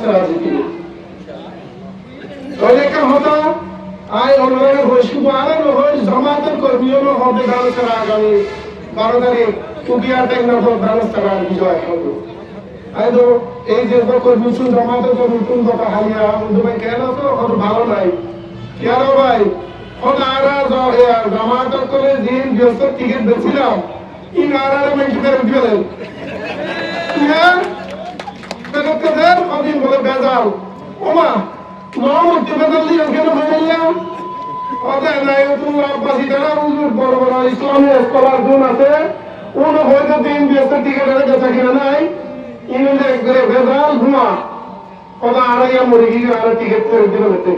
দানসরা রাজনীতি অনেকে হতো আয় ওনারা হইসু আরে হই জামাতের কর্মীও হবে দানসরা আগামী 12 তারিখ কুকিয়ার টেকনা তো দানসরা বিজয় হবে আইদো এই যে কর্মী শুন জামাতের কর্মী কোন কথা হালিয়া দুবাই কেন তো কত ভালো নাই কেন ভাই ওনারা জামাতের করে দিন ব্যস্ত টিকিট বেছিলাম ইনারা মেন্টু করে দিলেন হ্যাঁ বেদকের কদিন বলে বেজাল ওমা নমতে বেদালি কেন হইলা ওদে নাই তুমি আব্বাসি তারা হুজুর বড় বড় ইসলামী স্কলার গুণ আছে ওন হয়তো দিন ব্যস্ত টিকিট এর কাছে কিনা নাই ইনলে করে বেজাল ঘুমা ওদা আড়াইয়া মরে গিয়ে আর টিকিট করে দিল হতে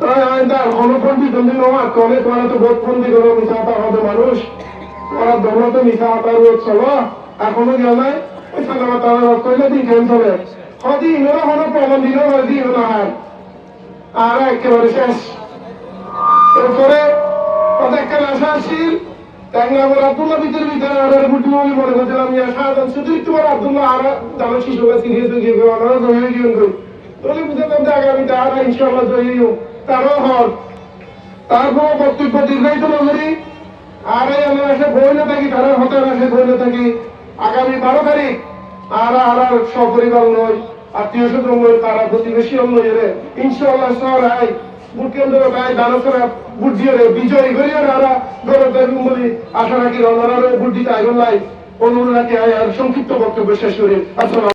তাই আইদার অনুপন্থী দন্দি নোয়া কলে তোরা তো বোধপন্থী করে মিশাতা হবে মানুষ ওরা দৌলতে মিশাতা রয়েছে এখনো গেল নাই ওই সালামা তারা কইলে দিন কেন চলে হদি ইনোরা হলো প্রমাণ দিল হদি হলো আর একেবারে শেষ এরপরে অনেকক্ষণ আশাশীল ট্যাংরামের আব্দুল্লাহ ভিতরে ভিতরে আর বুদ্ধি আমি মনে করছিলাম ইয়া শাহজাহান শুধু তোমার আব্দুল্লাহ আর জানো শিশুকে সিরিয়াস হয়ে গিয়ে ওনারা জয়ী জীবন করি তাহলে বুঝতে পারতে আগামীতে আর ইনশাআল্লাহ জয়ী তারও হল তারপর বক্তব্য দীর্ঘায়িত না করি আর এই আমরা এসে বই না থাকি তারা হতে এসে বই না থাকি আগামী 12 তারিখ আর সপরিবার নয় আত্মীয় স্বজন নয় তারা প্রতিবেশী নয় রে ইনশাআল্লাহ সরাই বুট কেন্দ্র ভাই দানসরা বুট দিয়ে বিজয়ী করিয়ে আর গরত বলি আশা রাখি রনারে বুট দিতে আইন লাই অনুরোধ রাখি আর সংক্ষিপ্ত বক্তব্য শেষ করি আসসালাম